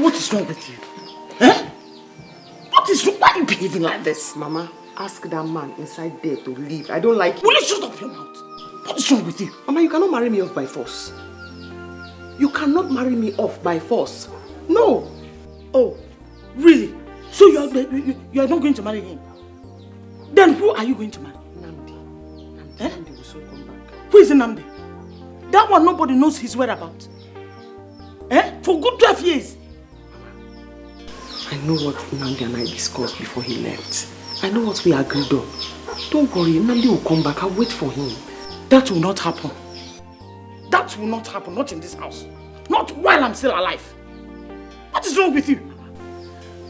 what is wrong with you? Eh? What is wrong? Why are you behaving like this? Mama, ask that man inside there to leave. I don't like it. Will you shut up your mouth? What is wrong with you? Mama, you cannot marry me off by force. You cannot marry me off by force. No. Oh, really? So you are not going to marry him? Then who are you going to marry? Namdi. Eh? Namdi will soon come back. Who is Namdi? That one nobody knows his whereabouts. Eh? For good 12 years. I know what Namdi and I discussed before he left. I know what we agreed on. Don't worry, Namdi will come back. I'll wait for him. That will not happen. That will not happen. Not in this house. Not while I'm still alive. What is wrong with you?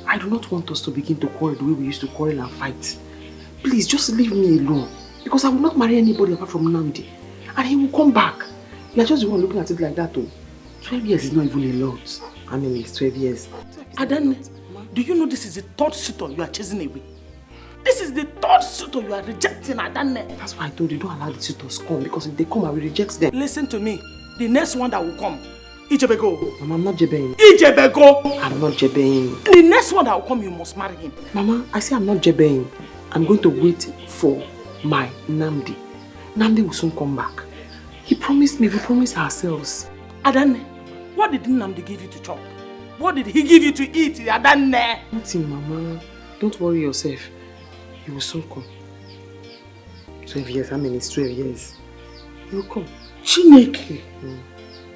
I do not want us to begin to quarrel the way we used to quarrel and fight. Please, just leave me alone. Because I will not marry anybody apart from Namdi. And he will come back. You are just the one looking at it like that though. 12 years is not even a lot. I mean, it's 12 years. Adane, do you know this is the third suitor you are chasing away? This is the third suitor you are rejecting, Adane. That's why I told you, don't allow the suitors come. Because if they come, I will reject them. Listen to me. The next one that will come, Ijebego. Mama, I'm not jebeing. Ijebego! I'm not jebeing. The next one that will come, you must marry him. Mama, I say I'm not jebeing. I'm going to wait for my Namdi. Namdi will soon come back. He promised me, we promised ourselves. Adane, what did Namdi give you to chop? What did he give you to eat, Adane? Nothing, Mama. Don't worry yourself. He will soon come. 12 years, I mean it's 12 years. He will come. Chineke. He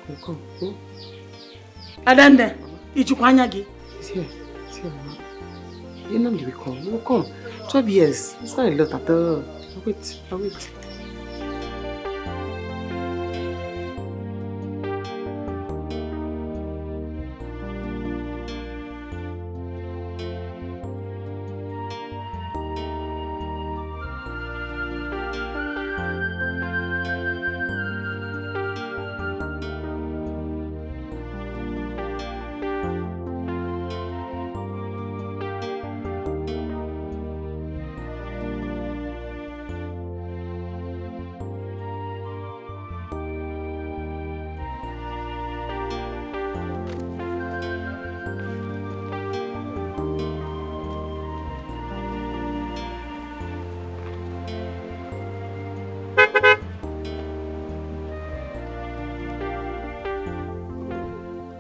will come. Hmm? Adane, Ichukwanyagi. He's here. He's here, Mama. Namdi will come. He will come. 12 years. It's not a lot at all. I'll wait. I'll wait.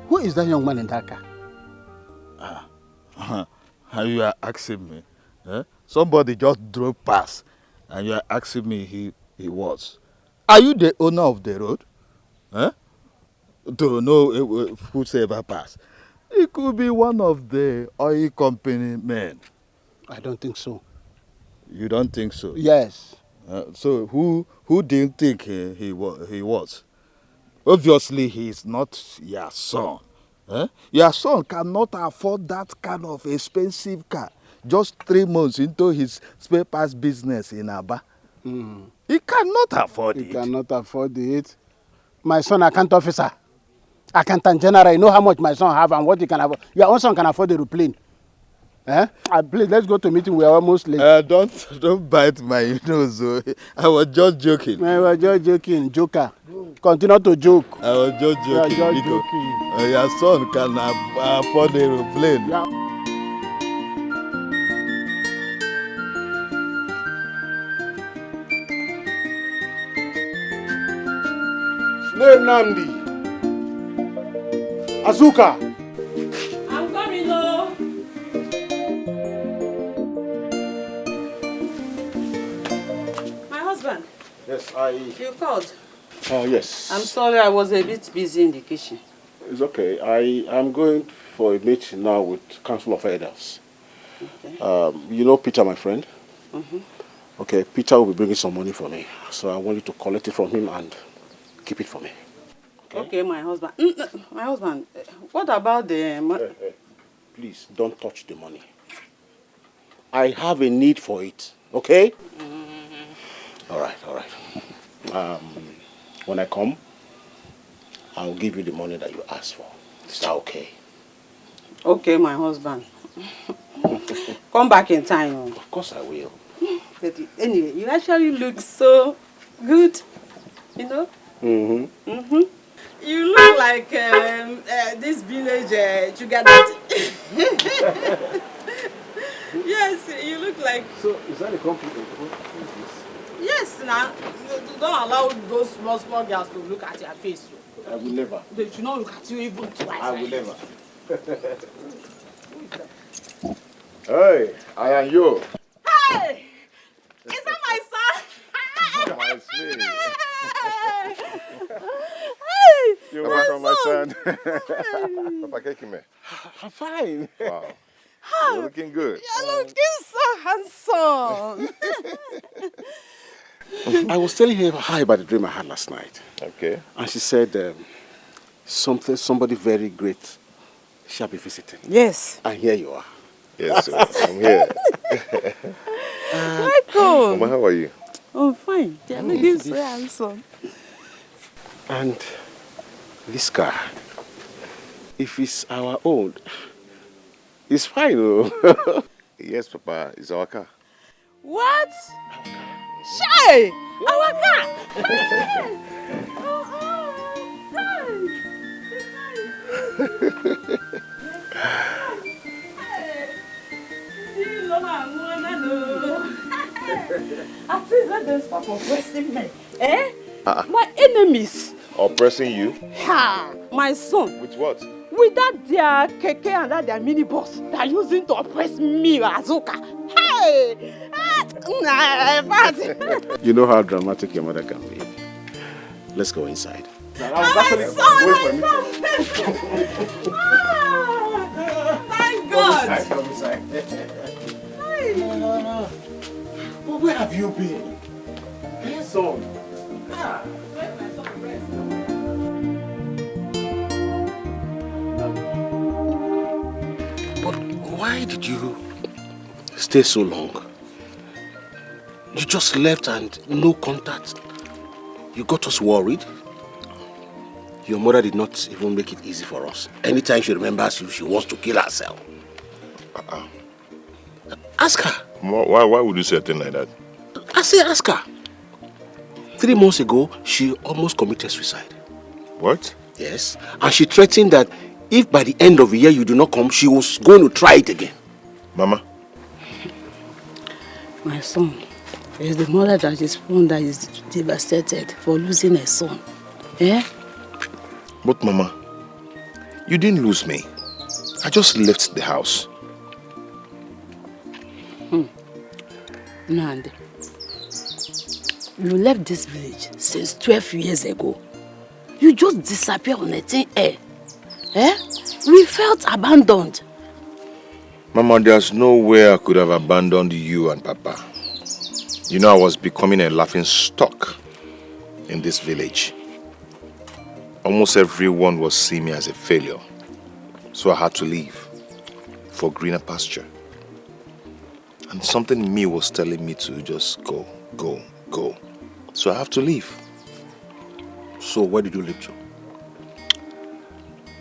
Who is that young man in that car? You are asking me? Eh? Somebody just drove past and you are asking me he was. Are you the owner of the road? Eh? To know whosoever passed. It could be one of the oil company men. I don't think so. You don't think so? Yes. So who do you think he was? Obviously, he is not your son. Eh? Your son cannot afford that kind of expensive car. Just 3 months into his spare parts business in Aba. He cannot afford it. He cannot afford it. My son, account officer, accountant general, you know how much my son have and what he can afford. Your own son can afford the aeroplane. Eh? Please, let's go to meeting. We are almost late. Don't bite my nose. I was just joking. I was just joking. Joker. Continue to joke. I was just joking. You are just joking. Your son can afford the aeroplane. Yeah. Name Namdi. Azuka. I'm coming, no. My husband. Yes, You called? yes. I'm sorry, I was a bit busy in the kitchen. It's okay. I am going for a meeting now with Council of Elders. Okay. You know Peter, my friend? Okay, Peter will be bringing some money for me. So I want you to collect it from him and keep it for me. Okay, my husband. My husband, what about the... Please, don't touch the money. I have a need for it, okay? All right. When I come, I'll give you the money that you asked for. Is that okay? Okay, my husband. Come back in time. Of course I will. But anyway, you actually look so good, you know? You look like this village sugar daddy. Yes, you look like... So, is that a compliment? Yes, now. Don't allow those small girls to look at your face. I will never. They should not look at you even twice. I will never. Hey, I am you. Hey! Is that my son? My sweet. Hey! You're welcome, my son. Papa Kekime. I'm fine. Wow. You're looking good. You're looking so handsome. I was telling her hi about the dream I had last night. Okay. And she said somebody very great shall be visiting. Yes. And here you are. Yes, sir. I'm here. Michael. Mama, how are you? Oh, fine. You're looking so handsome. And this car, if it's our own, it's fine. Oh. Yes, Papa. It's our car. What? Shay! Our car! At least let them stop oppressing me. Eh? My enemies. Oppressing you? Ha! My son. With what? With that their keke and that their minibus they are using to oppress me, Azuka. Hey! You know how dramatic your mother can be. Let's go inside. Thank God! Come inside. But where have you been? Hey, son. But why did you stay so long? You just left and no contact. You got us worried. Your mother did not even make it easy for us. Anytime she remembers you, she wants to kill herself. Ask her. Why would you say a thing like that? I say ask her. 3 months ago, she almost committed suicide. What? Yes. And she threatened that if by the end of the year you do not come, she was going to try it again. Mama? My son, it's the mother that is one that is devastated for losing a son. Eh? But Mama, you didn't lose me. I just left the house. Nandi, you left this village since 12 years ago. You just disappeared on a thin air. Eh? We felt abandoned. Mama, there's no way I could have abandoned you and Papa. You know I was becoming a laughing stock in this village. Almost everyone was seeing me as a failure. So I had to leave for greener pasture. And something in me was telling me to just go. So I have to leave. So where did you leave to?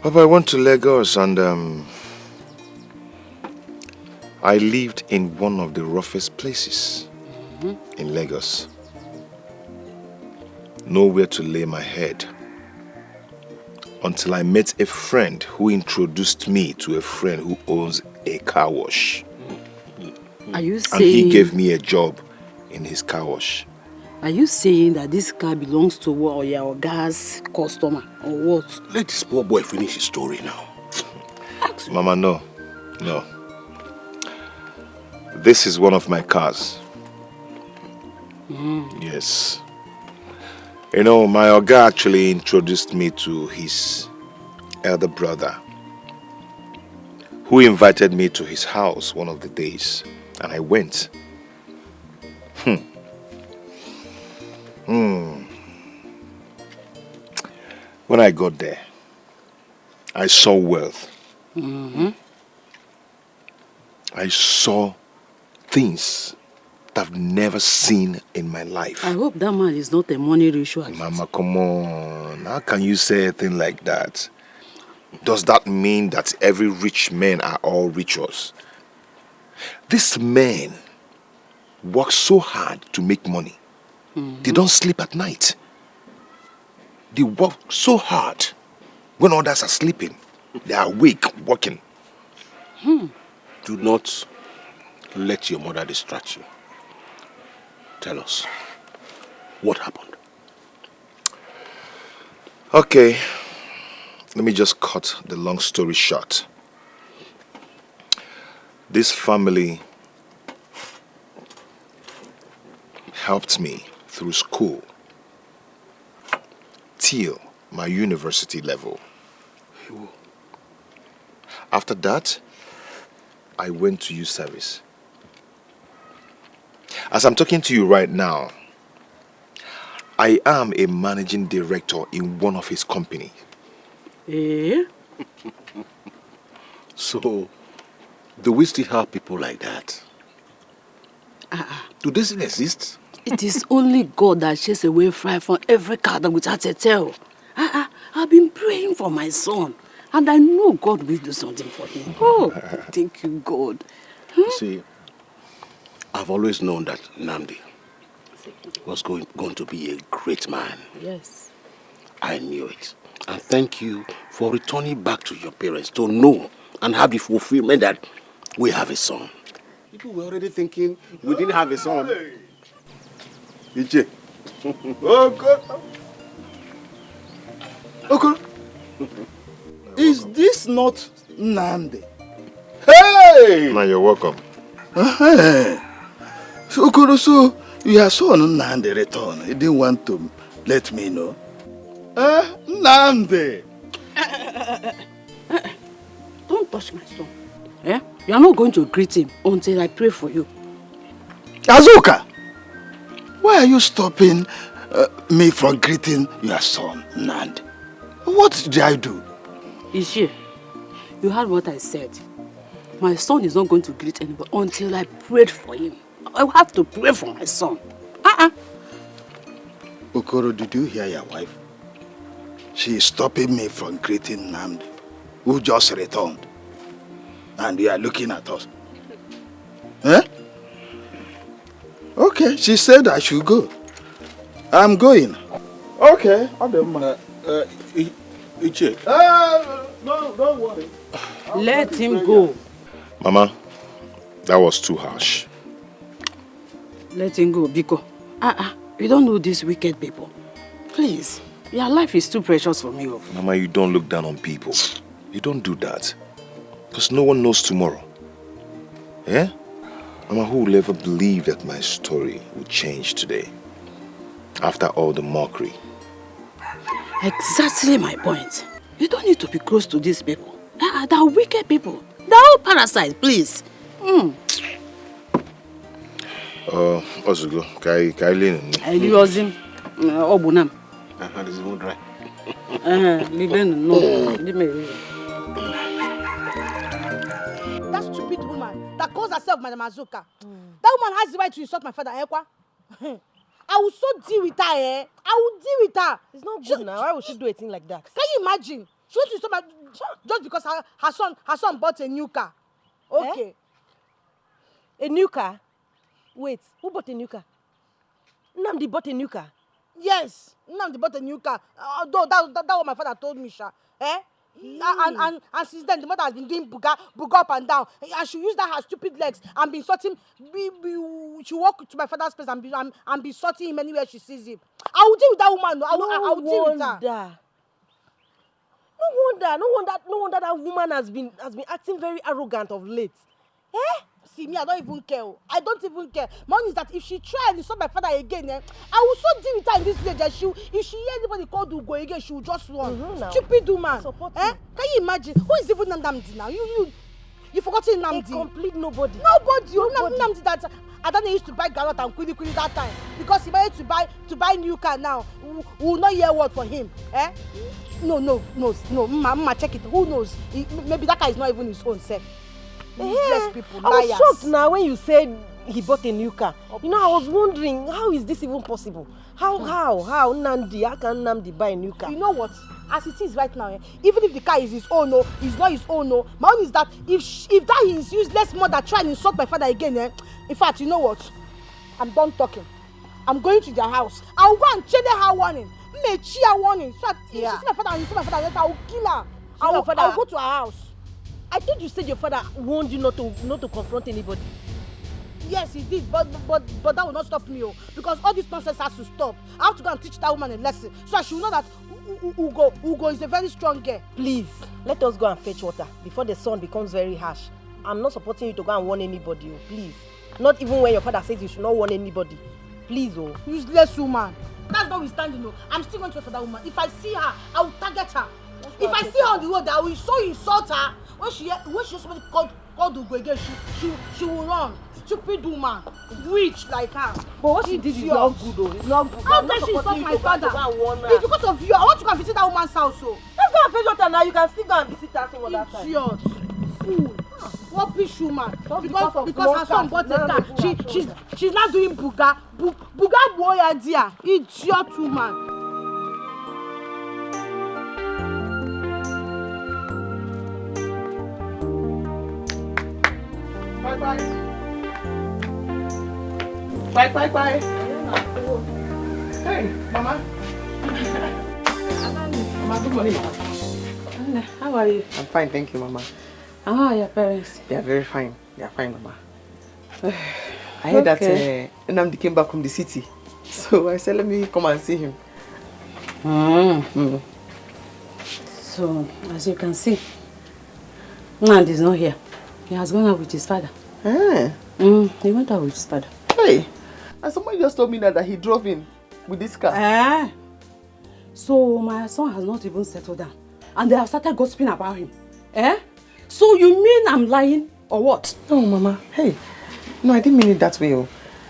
Papa, I went to Lagos and I lived in one of the roughest places in Lagos. Nowhere to lay my head. Until I met a friend who introduced me to a friend who owns a car wash. Are you saying... And he gave me a job in his car wash. Are you saying that this car belongs to your gas customer or what? Let this poor boy finish his story now. Mama, no. This is one of my cars. Yes. You know, my Oga actually introduced me to his elder brother, who invited me to his house one of the days, and I went. When I got there, I saw wealth. I saw things that I've never seen in my life. I hope that man is not a money ritual. Mama, come on. How can you say a thing like that? Does that mean that every rich men are all rituals? These men work so hard to make money. They don't sleep at night. They work so hard. When others are sleeping, they are awake, working. Do not let your mother distract you. Tell us, what happened? Okay, let me just cut the long story short. This family helped me through school till my university level. After that, I went to youth service. As I'm talking to you right now, I am a managing director in one of his companies. Eh? So, do we still have people like that? Do they still exist? It is only God that chased away fry from every cat without a tail. I've been praying for my son, and I know God will do something for him. Oh, thank you, God. You see, I've always known that Nnamdi was going to be a great man. Yes. I knew it. And thank you for returning back to your parents to know and have the fulfillment that we have a son. People were already thinking we didn't have a son. Iche. Oh, God. Okay. Is this not Nnamdi? Hey! Now you're welcome. So, Okoro, so your son Nnamdi returned. He didn't want to let me know. Nnamdi! Don't touch my son. Eh? You are not going to greet him until I pray for you. Azuka! Why are you stopping me from greeting your son, Nnamdi? What did I do? Ishi, you heard what I said. My son is not going to greet anybody until I prayed for him. I will have to pray for my son. Okoro, did you hear your wife? She is stopping me from greeting Nnamdi, who just returned. And you are looking at us. Eh? Okay, she said I should go. I'm going. Okay, I'll be Iche. No, don't worry. Let him go. Mama, that was too harsh. Let him go, Biko. You don't know these wicked people. Please, your life is too precious for me. Mama, you don't look down on people. You don't do that. Because no one knows tomorrow. Yeah? Mama, who will ever believe that my story will change today? After all the mockery. Exactly my point. You don't need to be close to these people. They are wicked people. They are all parasites, please. Ozugo, Kailin. Eliozim, Obunam. This is dry. That stupid woman that calls herself Madam Azuka. That woman has the right to insult my father, Ekwa. I will so deal with her, eh? I will deal with her. It's not good now. Why would she do a thing like that? Can you imagine? She wants to insult my... Just because her son bought a new car. Okay. Eh? A new car? Wait, who bought a new car? Nnamdi bought a new car? Yes, Nnamdi bought a new car. Although that what my father told me, Sha. Eh? And since then, the mother has been doing buga up and down. And she used her stupid legs and be insulting. She walk to my father's place and be insulting him anywhere she sees him. I will deal with that woman. I will deal with her. No wonder that woman has been acting very arrogant of late. Eh? See me, I don't even care. I don't even care. My own is that if she tries to insult my father again, I will so deal with her in this village that if she hear anybody called Ugo again, she will just run. Stupid woman. Eh? Can you imagine? Who is even Nnamdi now? You forgotten Nnamdi? A complete nobody. Nobody. Nnamdi that Adana used to buy garot and kuli that time because he wanted to buy new car now. We will not hear word for him. Eh? No. Mama, check it. Who knows? Maybe that car is not even his own self. People, I was shocked now when you said he bought a new car. You know, I was wondering, how is this even possible? How Nnamdi, how can Nnamdi buy a new car? You know what? As it is right now, even if the car is his own, it's not his own, my own is that if that is useless mother trying to insult my father again, in fact, you know what? I'm done talking. I'm going to their house. I'll go and check her warning. a cheer warning. So that if Yeah. she see my father and you see my father, I will kill her. your father- I'll go to her house. I thought you said your father warned you not to confront anybody. Yes, he did, but that will not stop me, because all this nonsense has to stop. I have to go and teach that woman a lesson, so that she will know that Ugo is a very strong girl. Please, let us go and fetch water before the sun becomes very harsh. I'm not supporting you to go and warn anybody, please. Not even when your father says you should not warn anybody. Please, Useless woman. That's not withstanding, I'm still going to wait for that woman. If I see her, I will target her. If I see her on the road, I will so insult her. When she hears somebody called Ugo again, she will run. Stupid woman, witch like her. But what she did is not good, though. It's not good. How can she insult my father? It's because of you. I want to go and visit that woman's house. So let's go and fetch water now. You can still go and visit her some other time. Idiot, fool, rubbish woman. Because her son bought a car. She's not doing buga boy idea. Idiot woman. Bye. Hey, Mama. Mama, good morning, Mama. How are you? I'm fine, thank you, Mama. How are your parents? They are very fine. They are fine, Mama. I heard that Nnamdi came back from the city. So I said, let me come and see him. So, as you can see, Nnamdi is not here. He has gone out with his father. He went out with his father. Hey, and somebody just told me that he drove in with this car. So my son has not even settled down. And they have started gossiping about him. So you mean I'm lying or what? No, Mama. Hey, no, I didn't mean it that way.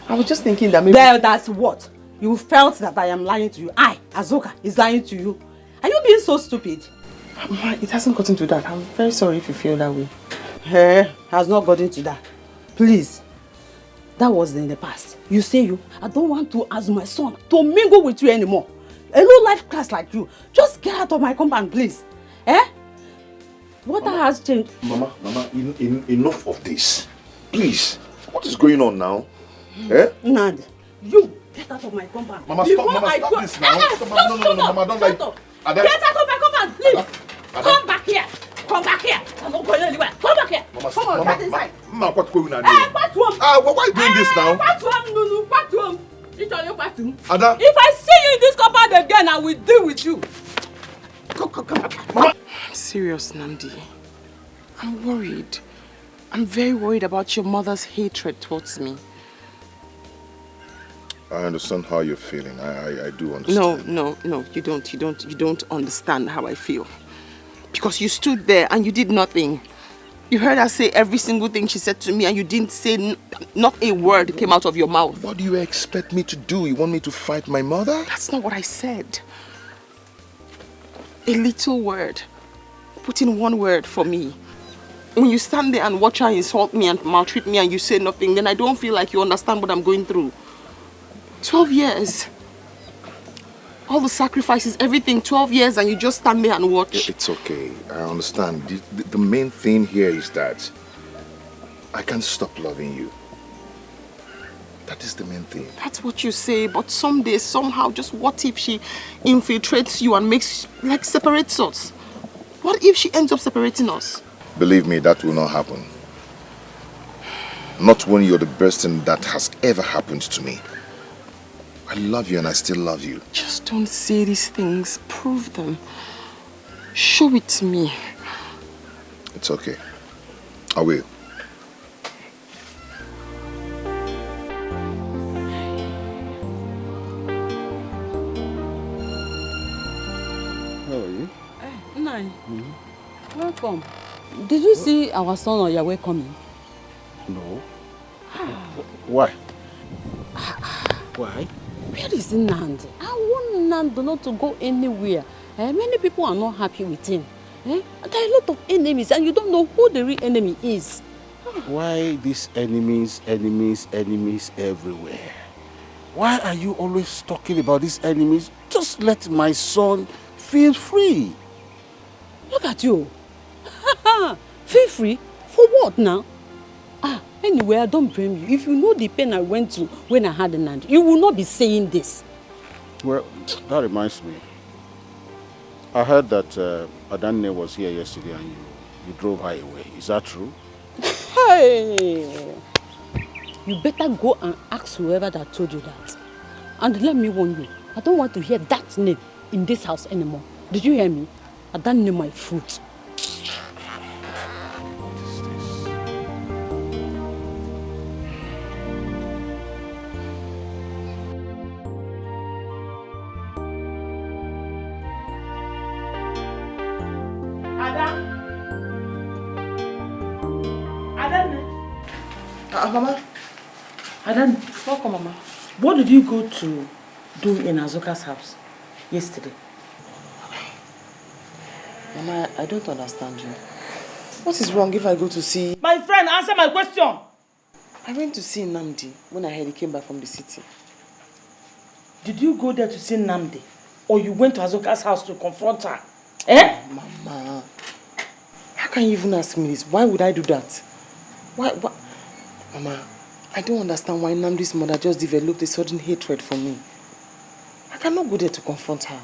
I was just thinking that maybe... Well, that's what? You felt that I am lying to you. I, Azuka, is lying to you. Are you being so stupid? Mama, it hasn't gotten to that. I'm very sorry if you feel that way. Has not gotten to that. Please. That was in the past. You say I don't want to ask my son to mingle with you anymore. A low life class like you. Just get out of my compound, please. What has changed? Mama, enough of this. Please. What is going on now? Nad, you get out of my compound. Mama, stop, stop this now. No, Mama, don't like... Get out of my compound, please. Come back here. Come back here. I'm not going anywhere. Come back here. Mama, come on, get inside. Mama, what's going on here? Why are you doing this now? Ada? If I see you in this compound again, I will deal with you. Come. Mama. I'm serious, Nnamdi. I'm worried. I'm very worried about your mother's hatred towards me. I understand how you're feeling. I do understand. No, you don't understand how I feel. Because you stood there and you did nothing. You heard her say every single thing she said to me and you didn't say not a word came out of your mouth. What do you expect me to do? You want me to fight my mother? That's not what I said. A little word. Put in one word for me. When you stand there and watch her insult me and maltreat me and you say nothing, then I don't feel like you understand what I'm going through. 12 years. All the sacrifices, everything, 12 years and you just stand there and watch. It's okay. I understand. The main thing here is that I can't stop loving you. That is the main thing. That's what you say, but someday, somehow, just what if she infiltrates you and separates us? What if she ends up separating us? Believe me, that will not happen. Not when you're the best thing that has ever happened to me. I love you and I still love you. Just don't say these things. Prove them. Show it to me. It's okay. I will. How are you? Nai, welcome. Did you see our son on your way coming? No. Why? Why? Where is Nnamdi? I want Nnamdi not to go anywhere. Many people are not happy with him. There are a lot of enemies and you don't know who the real enemy is. Why these enemies everywhere? Why are you always talking about these enemies? Just let my son feel free. Look at you. Feel free? For what now? Anyway, I don't blame you. If you know the pain I went through when I had Nnamdi, you will not be saying this. Well, that reminds me. I heard that Adanne was here yesterday and you drove her away. Is that true? Hey! You better go and ask whoever that told you that. And let me warn you, I don't want to hear that name in this house anymore. Did you hear me? I don't know my fruit. Mama. Adan, welcome, Mama. What did you go to do in Azuka's house yesterday? Mama, I don't understand you. What is wrong if I go to see... My friend, answer my question! I went to see Nnamdi when I heard he came back from the city. Did you go there to see Nnamdi? Or you went to Azuka's house to confront her? Eh? Mama, how can you even ask me this? Why would I do that? Why? Mama, I don't understand why Nnamdi's mother just developed a sudden hatred for me. I cannot go there to confront her.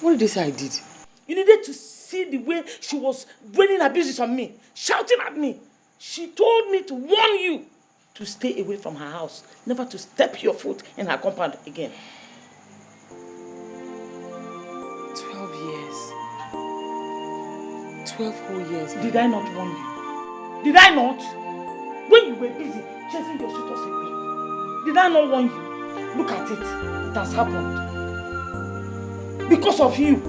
What did they say I did? You needed to see the way she was raining abuses on me, shouting at me. She told me to warn you to stay away from her house, never to step your foot in her compound again. 12 years. 12 whole years. Did I not warn you? Did I not? When you were busy chasing your suitors away, did I not warn you? Look at it. It has happened. Because of you,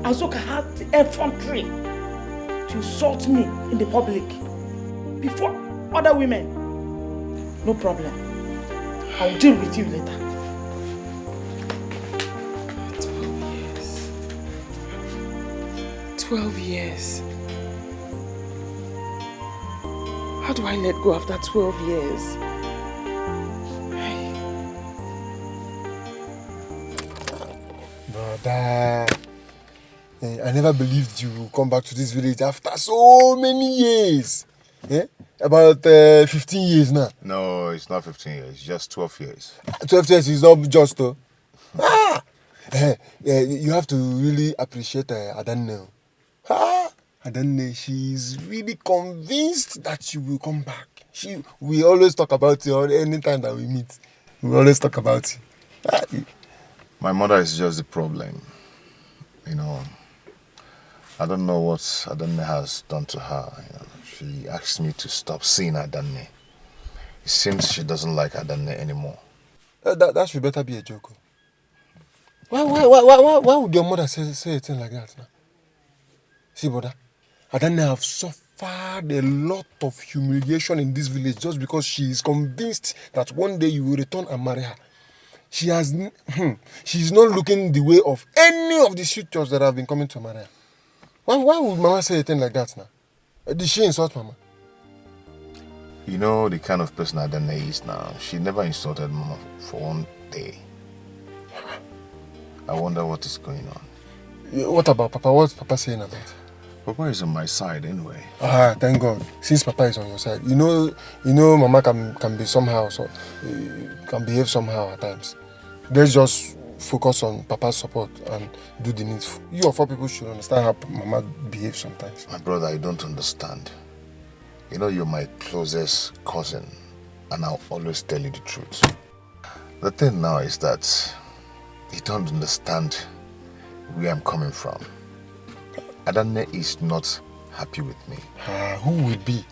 Azuka had the effrontery to insult me in the public before other women. No problem. I'll deal with you later. 12 years. How do I let go after 12 years? Brother, I never believed you would come back to this village after so many years. About 15 years now. No, it's not 15 years, it's just 12 years. 12 years is not just though. You have to really appreciate Adanne. Adanne, she's really convinced that you will come back. We always talk about you any time that we meet. We always talk about you. My mother is just the problem. You know, I don't know what Adanne has done to her. You know, she asked me to stop seeing Adanne. It seems she doesn't like Adanne anymore. That should better be a joke. Why would your mother say a thing like that now? See, brother, Adanne have suffered a lot of humiliation in this village just because she is convinced that one day you will return and marry her. She's not looking the way of any of the suitors that have been coming to marry her. Why would Mama say a thing like that now? Did she insult Mama? You know the kind of person Adanne is now. She never insulted Mama for one day. I wonder what is going on. What about Papa? What's Papa saying about it? Papa is on my side anyway. Thank God. Since Papa is on your side, you know, Mama can be somehow, so can behave somehow at times. Let's just focus on Papa's support and do the needful. You of all people should understand how Mama behaves sometimes. My brother, I don't understand. You know, you're my closest cousin, and I'll always tell you the truth. The thing now is that you don't understand where I'm coming from. Adanne is not happy with me. Who will be?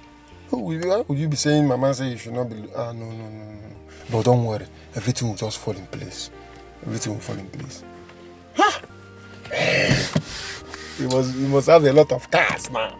Why would you be saying Mama say you should not be... No. But don't worry. Everything will just fall in place. Everything will fall in place. You must have a lot of cars now.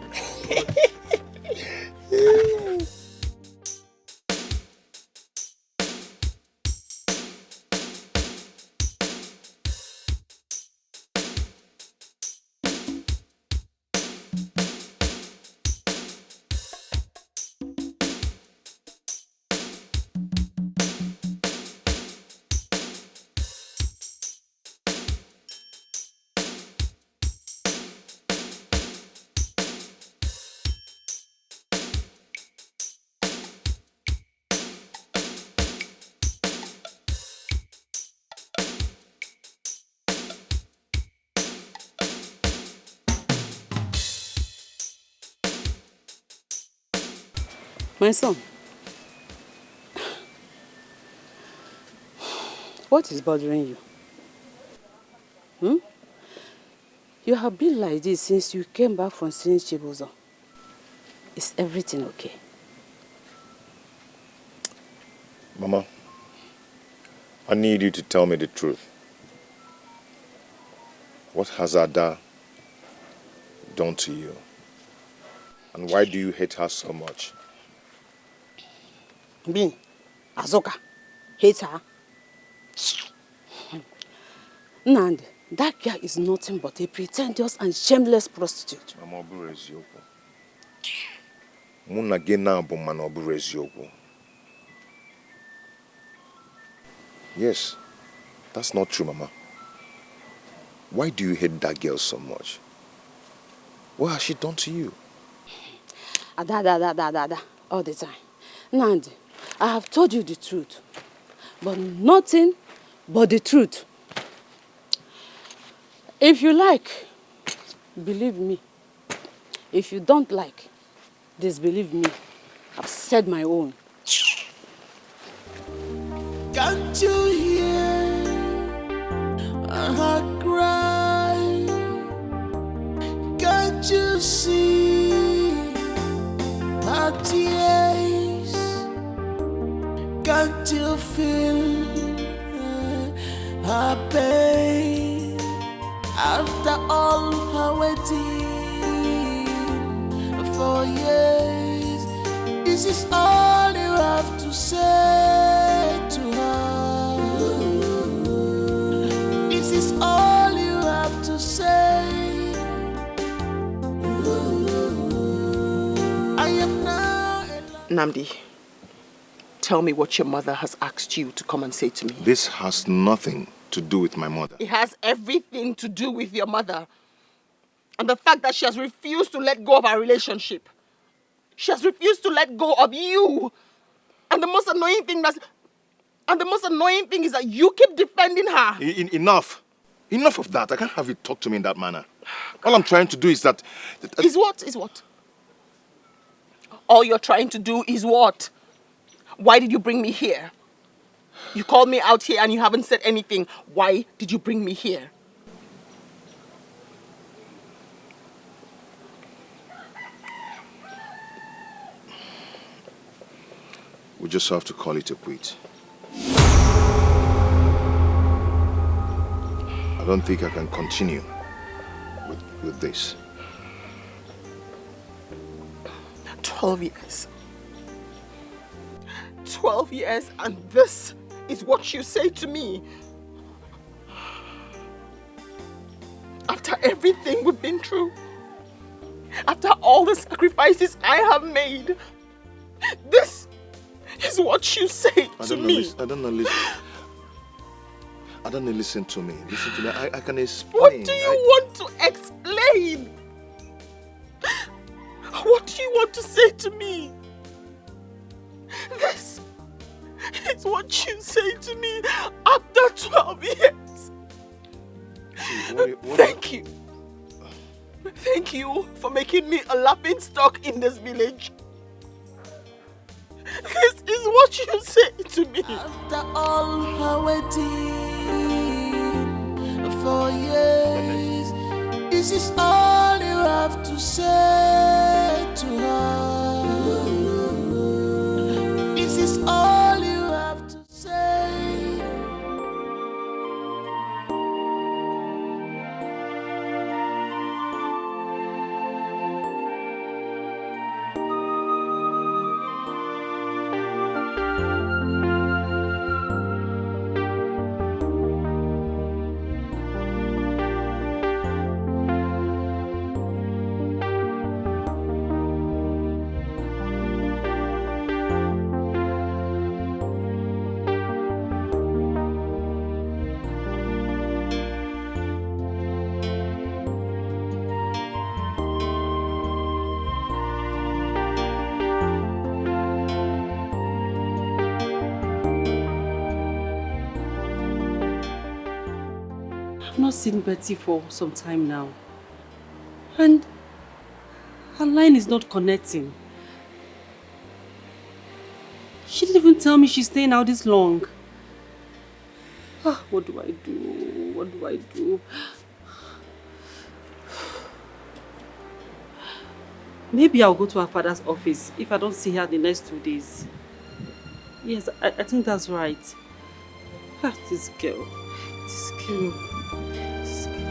My son, what is bothering you? You have been like this since you came back from seeing Chibuzo. Is everything okay? Mama, I need you to tell me the truth. What has Ada done to you? And why do you hate her so much? Me, Azoka, hate her. Nandi, that girl is nothing but a pretentious and shameless prostitute. Mama, oburu eziokwu. Muna gena bu mana oburu eziokwu. Yes, that's not true, Mama. Why do you hate that girl so much? What has she done to you? Ada, all the time. Nandi, I have told you the truth, but nothing but the truth. If you like, believe me. If you don't like, disbelieve me. I've said my own. Can't you hear a heart cry? Can't you see her tears? Can't you feel her pain? After all her waiting for years, this is all you have to say to her. This is all you have to say. I am now Namdi, tell me what your mother has asked you to come and say to me. This has nothing to do with my mother. It has everything to do with your mother. And the fact that she has refused to let go of our relationship. She has refused to let go of you. And the most annoying thing is that you keep defending her. Enough. Enough of that. I can't have you talk to me in that manner. All I'm trying to do is that... Is what? All you're trying to do is what? Why did you bring me here? You called me out here and you haven't said anything. Why did you bring me here? We just have to call it a quit. I don't think I can continue with this. 12 years. 12 years and this is what you say to me. After everything we've been through. After all the sacrifices I have made. This is what you say to me. I don't know, listen to me. Listen to me. I can explain. What do you want to explain? What do you want to say to me? This is what you say to me after 12 years. Thank you. Thank you for making me a laughing stock in this village. This is what you say to me. After all her waiting for years, this is all you have to say to her. This is all you have to say. I've not seen Betty for some time now. And her line is not connecting. She didn't even tell me she's staying out this long. What do I do? What do I do? Maybe I'll go to her father's office if I don't see her the next 2 days. Yes, I think that's right. This girl. This girl. This girl.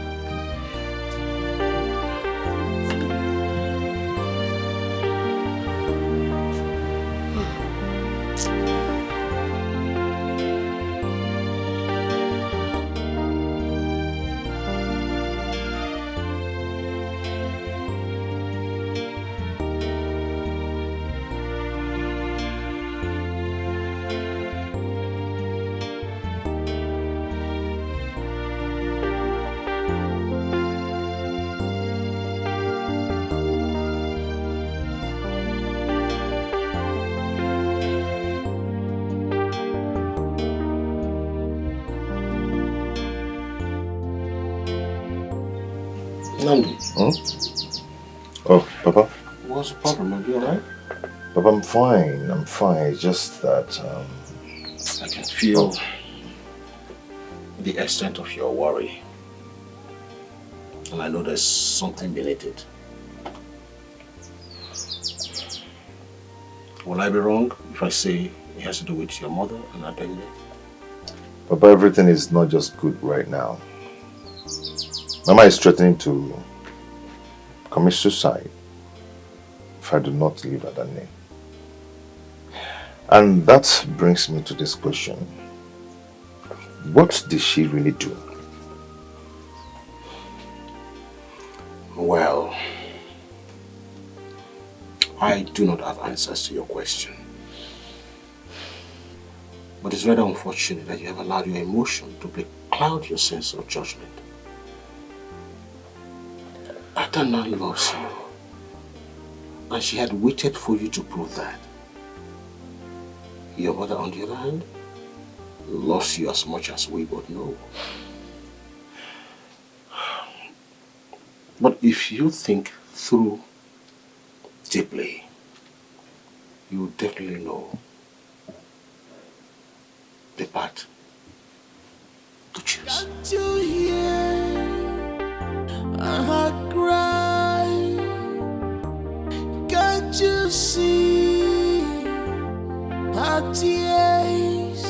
Nandi. Oh, Papa? What's the problem? Are you alright? Papa, I'm fine. I'm fine. It's just that, I can feel the extent of your worry. And I know there's something beneath it. Will I be wrong if I say it has to do with your mother and Adele? Papa, everything is not just good right now. Mama is threatening to commit suicide if I do not leave her that name. And that brings me to this question. What did she really do? Well, I do not have answers to your question. But it's very unfortunate that you have allowed your emotion to cloud your sense of judgment. Adana loves you, and she had waited for you to prove that. Your mother, on the other hand, loves you as much as we both know. But if you think through deeply, you will definitely know the path to choose. Can't you hear a heart cry? Can't you see her tears?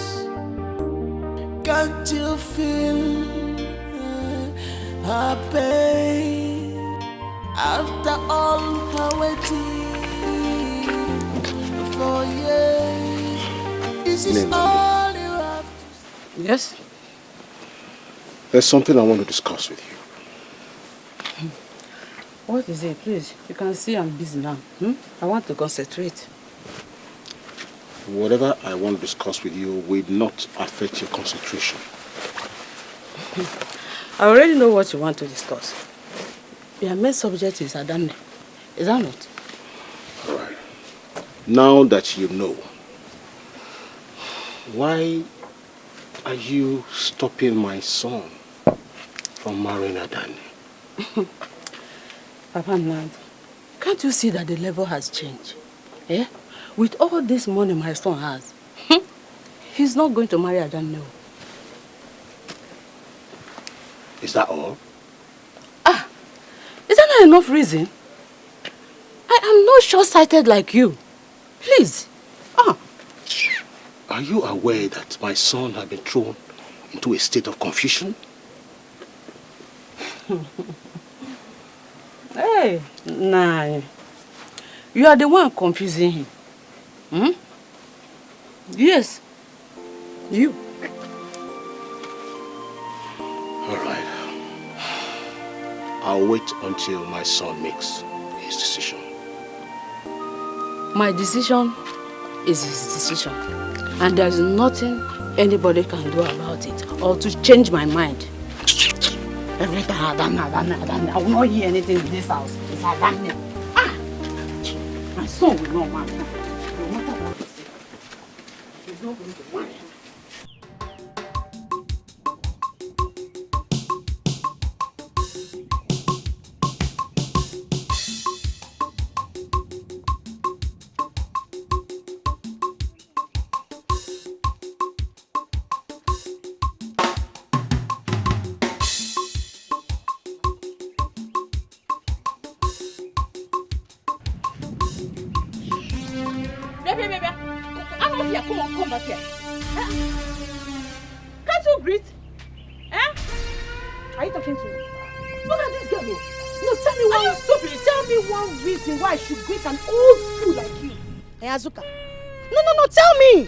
Can't you feel her pain? After all her waiting for years, this is all you have to say. Yes? There's something I want to discuss with you. What is it, please? You can see I'm busy now. I want to concentrate. Whatever I want to discuss with you will not affect your concentration. I already know what you want to discuss. Your main subject is Adane. Is that not? Alright. Now that you know, why are you stopping my son from marrying Adane? Papa Nand, can't you see that the level has changed? Eh? With all this money my son has, he's not going to marry Adane. Is that all? Is that not enough reason? I am not short-sighted like you. Please. Are you aware that my son has been thrown into a state of confusion? Hey, nah. You are the one confusing him. Yes. You. Alright. I'll wait until my son makes his decision. My decision is his decision. And there is nothing anybody can do about it or to change my mind. Every time Adane, I will not hear anything in this house. It's Adane. My son will not marry. No matter what you say, he's not going to marry. here. Come back here. Can't you greet? Are you talking to me? Look at this girl. No, tell me why. Are you stupid? Tell me one reason why I should greet an old fool like you. Hey, Azuka. No, tell me.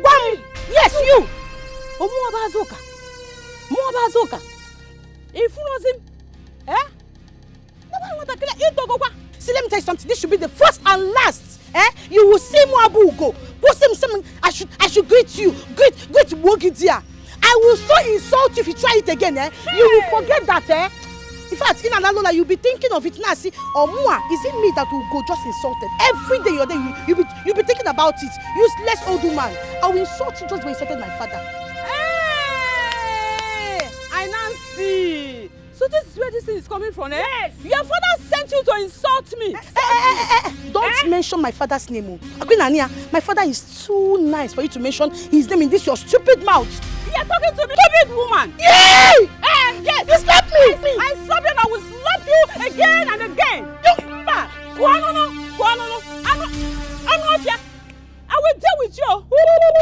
One. Yes, you. More about Azuka. If you know him, See, let me tell you something. This should be the first and last. You will see Moabu go. I should greet you. Greet Wogidia. I will so insult you if you try it again. You will forget that. In fact, in Analola, you'll be thinking of it now. See, Omua, is it me that will go just insulted? Every day you're there, you'll be thinking about it. Useless old woman. I will insult you just when you insulted my father. Hey, I now see. So this is where this thing is coming from, Yes. Your father sent you to insult me. Don't mention my father's name. Akwinania, my father is too nice for you to mention his name in this your stupid mouth. You're talking to me, stupid woman. Yay! Yes. You slap me. I slap you and I will slap you again and again. I'm not here. I will deal with you.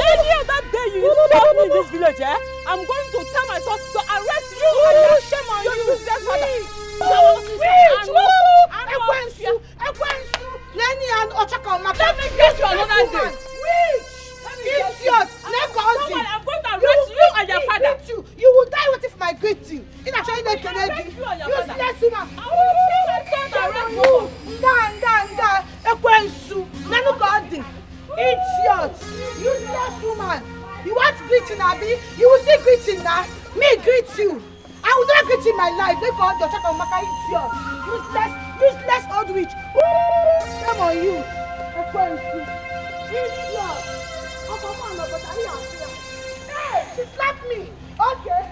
Any other day you insult me in this village, I'm going to tell my son to arrest you and shame on you. Useless father. Let me get you another day. Idiot! I'm going to arrest you and your father. You will die waiting for my greeting. In a China Kennedy. Useless woman. Idiot! Useless woman. You want greeting, Abby? You will see greeting now. Me greet you. I will not greet you in my life. They call your chaka maka idiot. Useless old witch. Shame on you. Idiot. Hey, she slapped me. Okay.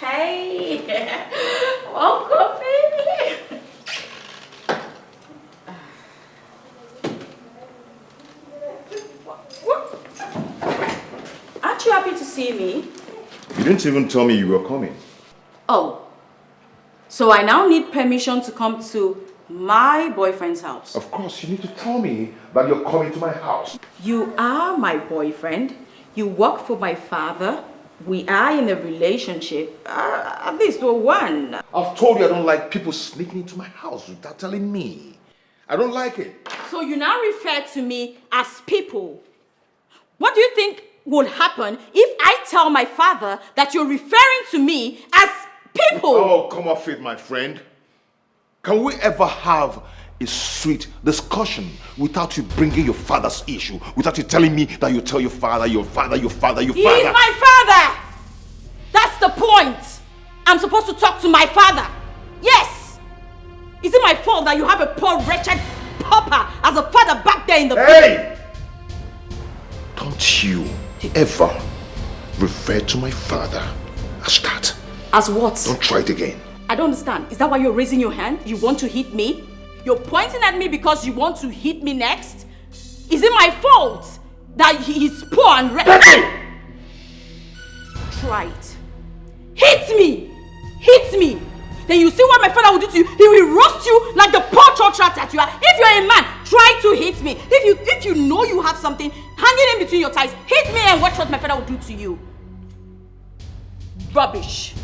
Hey, welcome, baby. Aren't you happy to see me? You didn't even tell me you were coming. Oh, so I now need permission to come to my boyfriend's house. Of course, you need to tell me that you're coming to my house. You are my boyfriend. You work for my father. We are in a relationship. At least we're one. I've told you I don't like people sneaking into my house without telling me. I don't like it. So you now refer to me as people. What do you think will happen if I tell my father that you're referring to me as people? Oh, come off it, my friend. Can we ever have a sweet discussion without you bringing your father's issue, without you telling me that you tell your father? He's my father! That's the point! I'm supposed to talk to my father. Yes! Is it my fault that you have a poor, wretched pauper as a father back there in the... Hey! Don't you ever refer to my father as that. As what? Don't try it again. I don't understand. Is that why you're raising your hand? You want to hit me? You're pointing at me because you want to hit me next? Is it my fault that he's poor and wretched? Try it. Hit me! Hit me! Then you see what my father will do to you. He will roast you like the poor church rat that you are. If you're a man, try to hit me. If you know you have something, hang it in between your thighs. Hit me and watch what my father will do to you. Rubbish.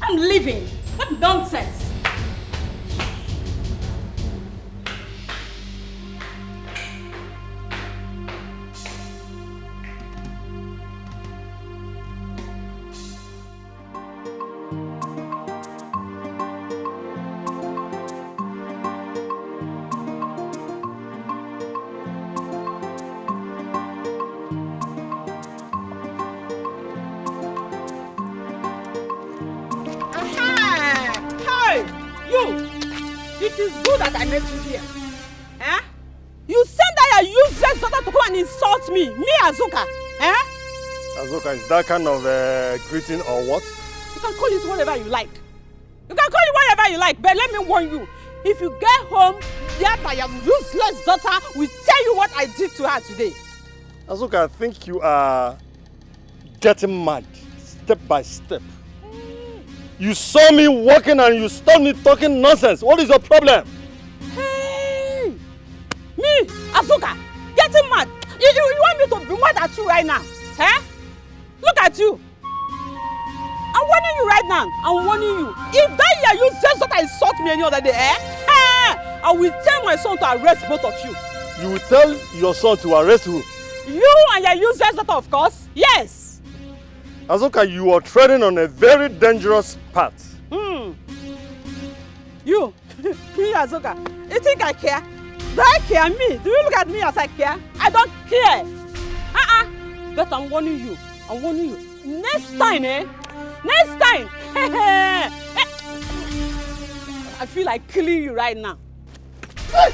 I'm leaving. What nonsense. It is good that I met you here. You sent that your useless daughter to come and insult me, Azuka. Azuka, is that kind of greeting or what? You can call it whatever you like. But let me warn you. If you get home, that your useless daughter will tell you what I did to her today. Azuka, I think you are getting mad step by step. You saw me walking and you stopped me talking nonsense. What is your problem? Hey! Me! Azuka, getting mad. You want me to be mad at you right now? Eh? Look at you. I'm warning you right now. I'm warning you. If that year you just thought I insult me any other day, I will tell my son to arrest both of you. You will tell your son to arrest who? You and your useless daughter, of course. Yes. Azuka, you are treading on a very dangerous path. You, me, Azuka, you think I care? Do I care? Me? Do you look at me as I care? I don't care. But I'm warning you. I'm warning you. Next time, Next time. I feel like killing you right now. Hey!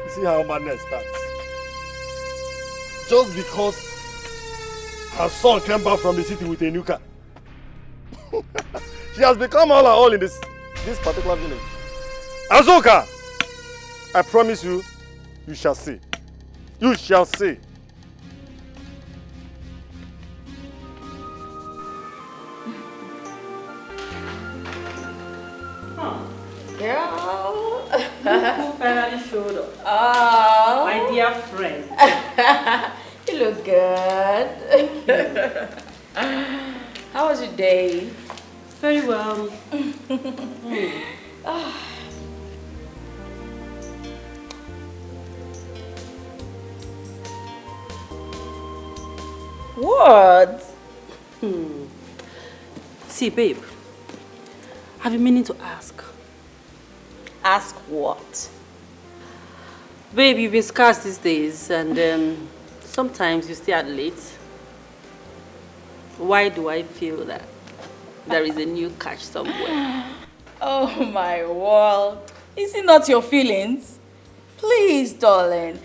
You see how madness starts? Just because her son came back from the city with a new car. She has become all in this particular village. Azuka! I promise you, you shall see. You shall see. Girl. Who finally showed up? Oh. My dear friend. You look good. How was your day? Very well. What? See, babe, I've been meaning to ask. Ask what? Babe, you've been scarce these days, and sometimes you stay out late. Why do I feel that there is a new catch somewhere? Oh my world. Is it not your feelings? Please, darling,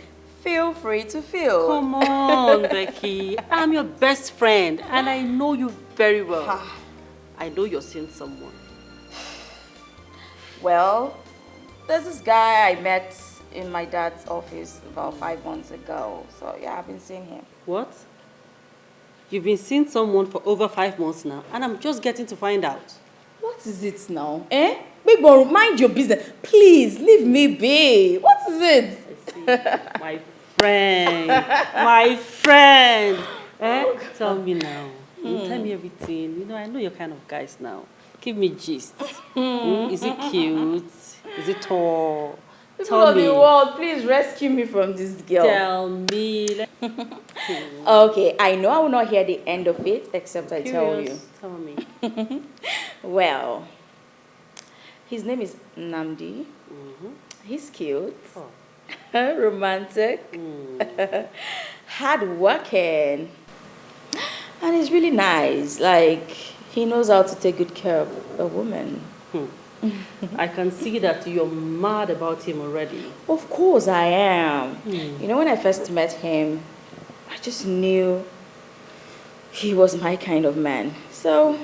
feel free to feel. Come on, Becky. I'm your best friend, and I know you very well. I know you're seeing someone. Well, there's this guy I met in my dad's office about 5 months ago. So yeah, I've been seeing him. What? You've been seeing someone for over 5 months now, and I'm just getting to find out. What is it now? Big boy, mind your business. Please, leave me be. What is it? I see. My friend. My friend. Tell me now. Tell me everything. You know, I know your kind of guys now. Give me gist. Is it cute? Is it tall? People of the world, please rescue me from this girl. Tell me. Okay, I know I will not hear the end of it, except I tell you. Tell me. Well, his name is Namdi. He's cute, romantic, hardworking, and he's really nice. Like, he knows how to take good care of a woman. I can see that you're mad about him already. Of course I am. You know, when I first met him, I just knew he was my kind of man. So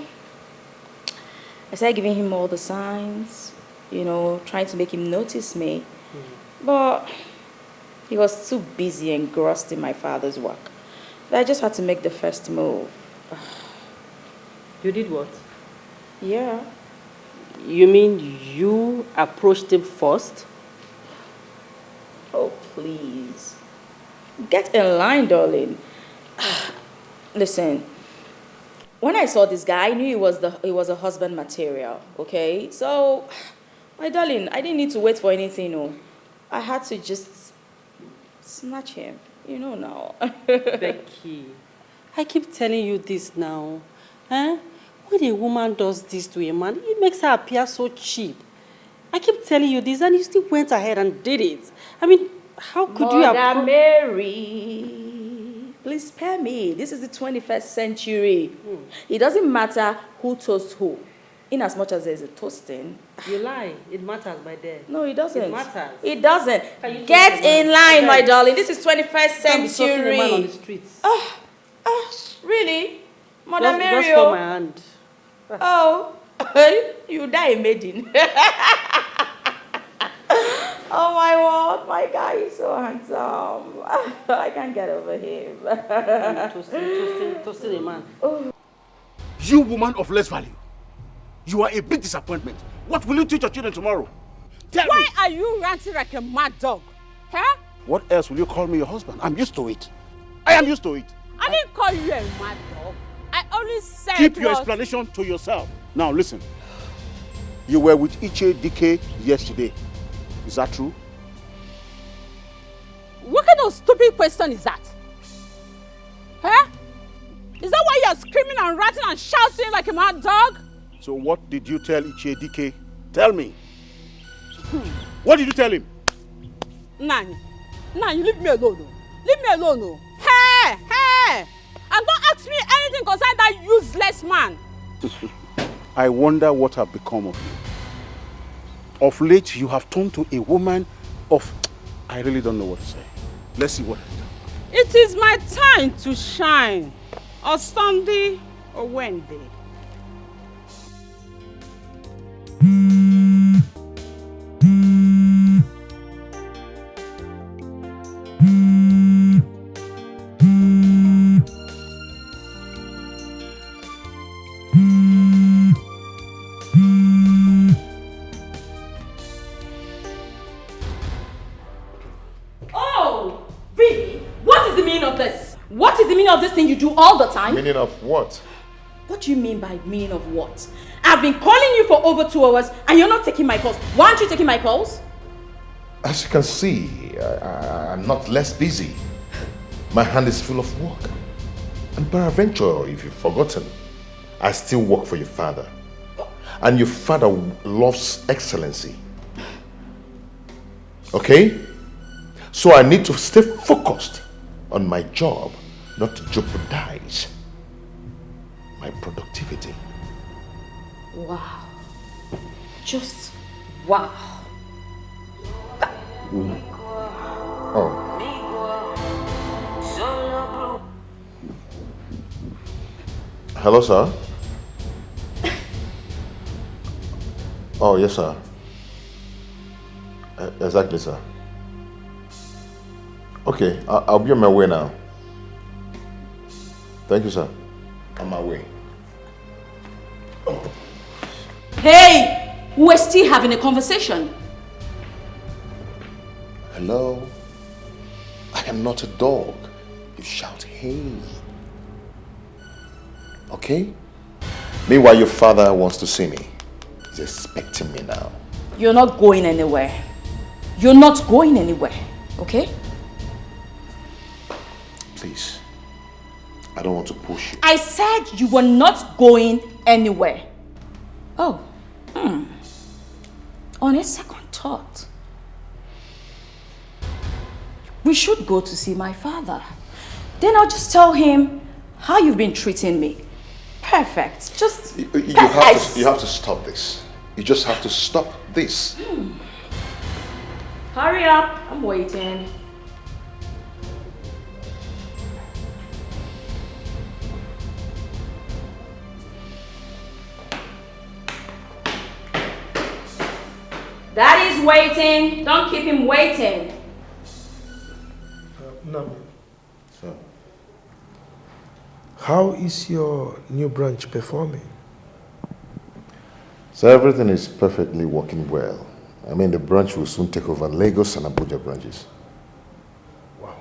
I started giving him all the signs, you know, trying to make him notice me. But he was too busy and engrossed in my father's work. So I just had to make the first move. You did what? Yeah. You mean you approached him first? Oh, please. Get in line, darling. Listen, when I saw this guy, I knew he was a husband material, okay? So, my darling, I didn't need to wait for anything, no. I had to just snatch him, you know now. Becky, I keep telling you this now. When a woman does this to a man, it makes her appear so cheap. I keep telling you this, and you still went ahead and did it. I mean, how could you have... Mother Mary, please spare me. This is the 21st century. It doesn't matter who toasts who, in as much as there's a toasting. You lie. It matters, my dear. No, it doesn't. It matters. It doesn't. Get in line, my darling. This is 21st century. A man on the streets. Really? Mother Mary. Just for my hand. Oh, you die a maiden. Oh my word, my guy is so handsome. I can't get over him. Toasting a man. You woman of less value. You are a big disappointment. What will you teach your children tomorrow? Tell me. Why are you ranting like a mad dog? What else will you call me your husband? I'm used to it. I am used to it. I didn't call you a mad dog. I only said Keep your explanation to yourself. Now listen. You were with Iche Dike yesterday. Is that true? What kind of stupid question is that? Huh? Is that why you're screaming and ranting and shouting like a mad dog? So what did you tell Iche Dike? Tell me. What did you tell him? Nani, leave me alone. Leave me alone. Hey, hey! And don't ask me anything concerning that useless man. I wonder what have become of you. Of late, you have turned to a woman of... I really don't know what to say. Let's see what... It is my time to shine. Or Sunday or Wednesday. Of this thing you do all the time? Meaning of what? What do you mean by meaning of what? I've been calling you for over 2 hours and you're not taking my calls. Why aren't you taking my calls? As you can see, I'm not less busy. My hand is full of work. And peradventure, if you've forgotten, I still work for your father. And your father loves excellency. Okay? So I need to stay focused on my job, not to jeopardize my productivity. Wow. Just wow. Oh. Hello, sir. Oh, yes, sir. Exactly, sir. Okay, I'll be on my way now. Thank you, sir. On my way. Hey! We're still having a conversation. Hello? I am not a dog. You shout, hey. Okay? Meanwhile, your father wants to see me. He's expecting me now. You're not going anywhere. You're not going anywhere, okay? Please. I don't want to push you. I said you were not going anywhere. Oh, On a second thought, we should go to see my father. Then I'll just tell him how you've been treating me. Perfect. Just you have to stop this. You just have to stop this. Hurry up. I'm waiting. Daddy's waiting. Don't keep him waiting. No. Sir. How is your new branch performing? So everything is perfectly working well. I mean, the branch will soon take over Lagos and Abuja branches. Wow.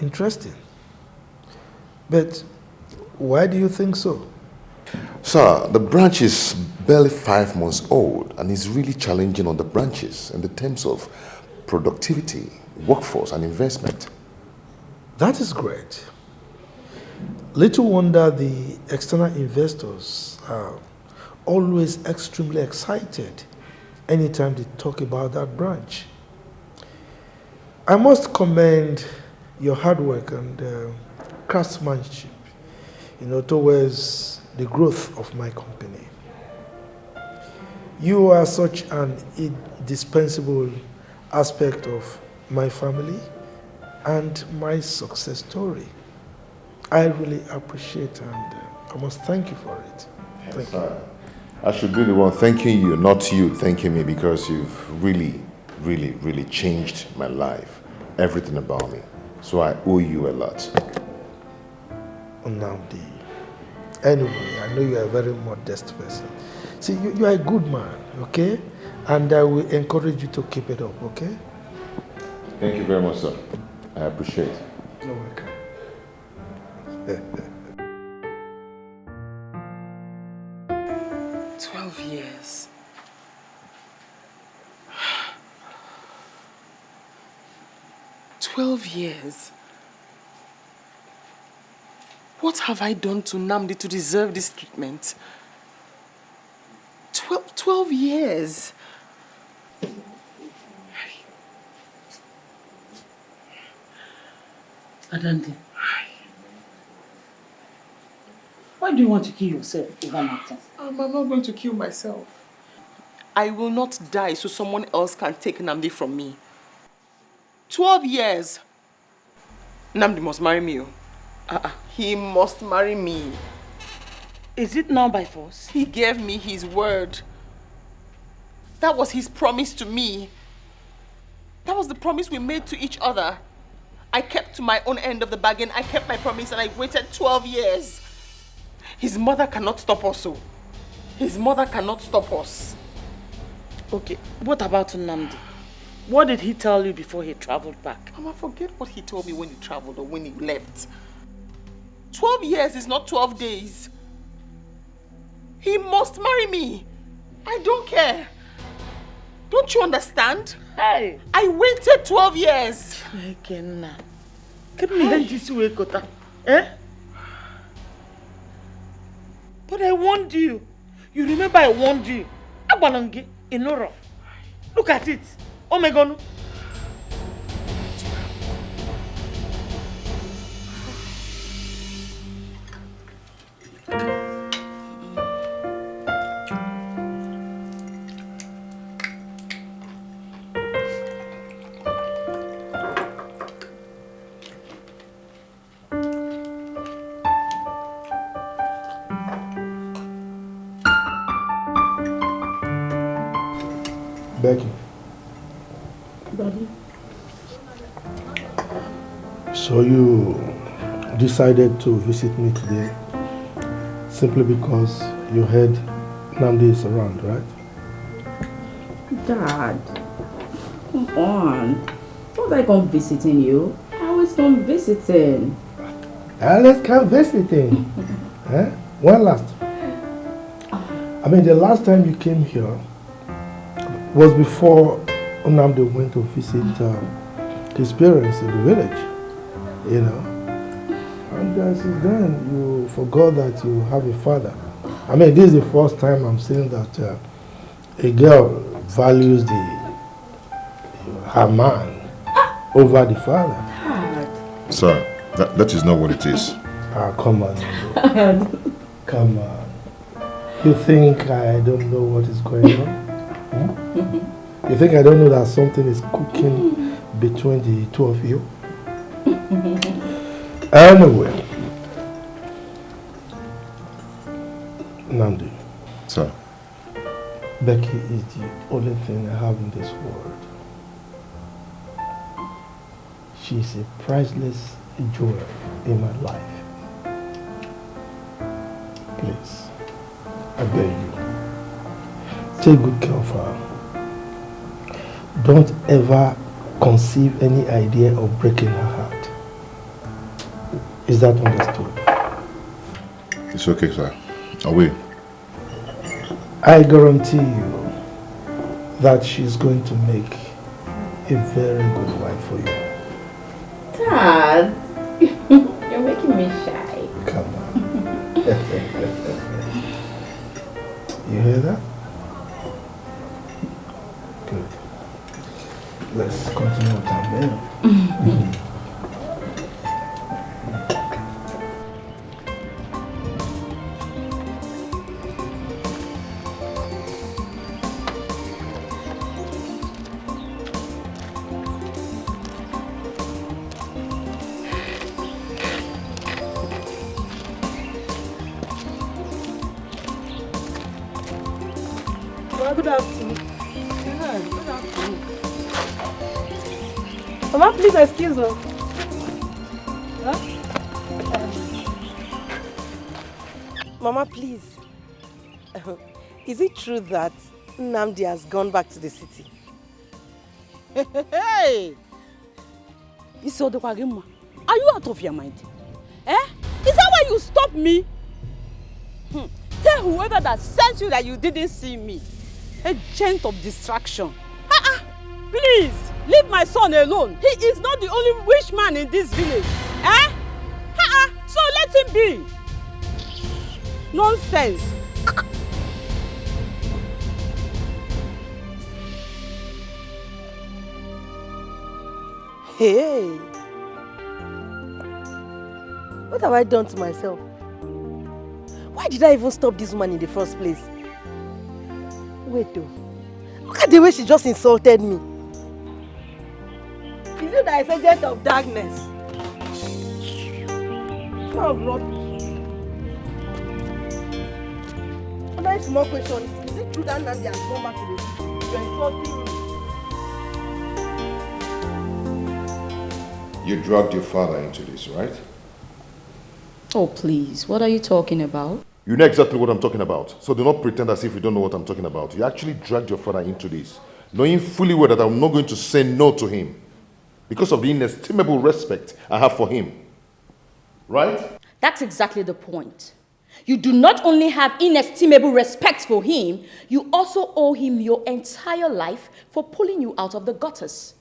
Interesting. But why do you think so? Sir, the branch is barely 5 months old and is really challenging on the branches in the terms of productivity, workforce and investment. That is great. Little wonder the external investors are always extremely excited anytime they talk about that branch. I must commend your hard work and craftsmanship, towards the growth of my company. You are such an indispensable aspect of my family and my success story. I really appreciate and I must thank you for it. Thank you. I should be the one thanking you, not you thanking me, because you've really, really, really changed my life, everything about me. So I owe you a lot. Nnamdi, anyway, I know you are a very modest person. See, you are a good man, okay? And I will encourage you to keep it up, okay? Thank you very much, sir. I appreciate it. You're welcome. 12 years. $12 What have I done to Namdi to deserve this treatment? 12 years. Adante, why do you want to kill yourself over nothing? I'm not going to kill myself. I will not die so someone else can take Namdi from me. 12 years. Namdi must marry me. He must marry me. Is it now by force? He gave me his word. That was his promise to me. That was the promise we made to each other. I kept to my own end of the bargain. I kept my promise and I waited 12 years. His mother cannot stop us. His mother cannot stop us. Okay, what about Nnamdi? What did he tell you before he traveled back? Mama, forget what he told me when he traveled or when he left. 12 years is not 12 days. He must marry me. I don't care. Don't you understand? Hey! I waited 12 years. Kenna. Eh? But I warned you. You remember I warned you. Agbalongi, Inoro. Look at it. Oh my God. Becky. Daddy. So you decided to visit me today simply because you heard Nnamdi is around, right? Dad, come on. Don't I come visiting you? I always come visiting. Let's come visiting. Eh? When last? I mean, the last time you came here was before Nnamdi went to visit his parents in the village, you know. And since then, you forgot that you have a father. I mean, this is the first time I'm saying that a girl values her man over the father. Sir, that is not what it is. Come on. Come on. You think I don't know what is going on? You think I don't know that something is cooking between the two of you? Anyway. Nnamdi. Sir. Becky is the only thing I have in this world. She is a priceless jewel in my life. Please, I beg you, take good care of her. Don't ever conceive any idea of breaking her heart. Is that understood? It's okay, sir. I will. I guarantee you that she's going to make a very good wife for you. Dad, you're making me shy. Come on. You hear that? Good. Let's continue with our meal. Good afternoon. Good afternoon. Mama, please excuse me. Huh? Mama, please. Is it true that Nnamdi has gone back to the city? Hey! Are you out of your mind? Eh? Is that why you stopped me? Tell whoever that sent you that you didn't see me. Agent of distraction. Please, leave my son alone. He is not the only rich man in this village. Eh? So let him be. Nonsense. Hey. What have I done to myself? Why did I even stop this woman in the first place? Wait though. Look at the way she just insulted me. Is it that it's agent of darkness? Oh, rubbish. Another small question. Is it true that Nandi has gone back to the city? You're insulting me. You drugged your father into this, right? Oh, please. What are you talking about? You know exactly what I'm talking about. So do not pretend as if you don't know what I'm talking about. You actually dragged your father into this, knowing fully well that I'm not going to say no to him because of the inestimable respect I have for him. Right? That's exactly the point. You do not only have inestimable respect for him, you also owe him your entire life for pulling you out of the gutters.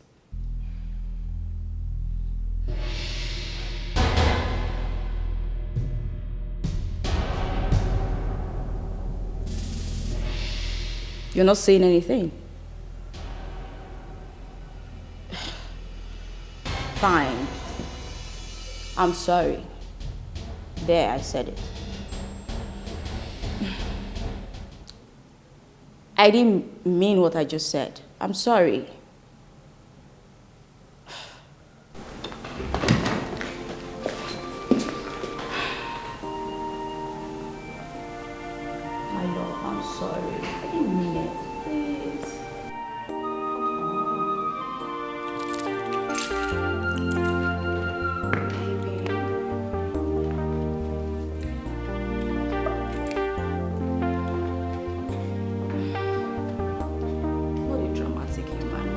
You're not saying anything. Fine. I'm sorry. There, I said it. I didn't mean what I just said. I'm sorry. My love, I'm sorry. I didn't mean it. Please. What a dramatic human.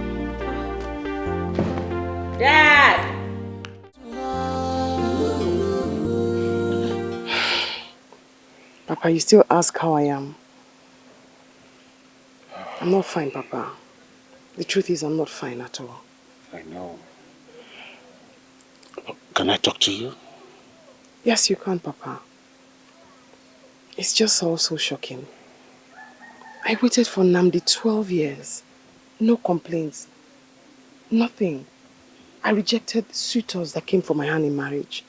Dad! Papa, you still ask how I am. I'm not fine, Papa. The truth is, I'm not fine at all. I know. Can I talk to you? Yes, you can, Papa. It's just all so shocking. I waited for Namdi 12 years. No complaints. Nothing. I rejected suitors that came for my hand in marriage.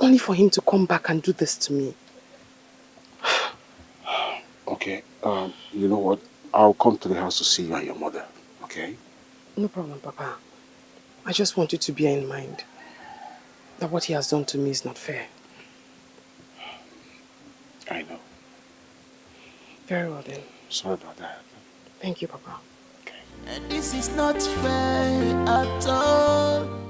Only for him to come back and do this to me. Okay, you know what? I'll come to the house to see you and your mother, okay? No problem, Papa. I just want you to bear in mind that what he has done to me is not fair. I know. Very well then. Sorry about that. Thank you, Papa. And this is not fair at all.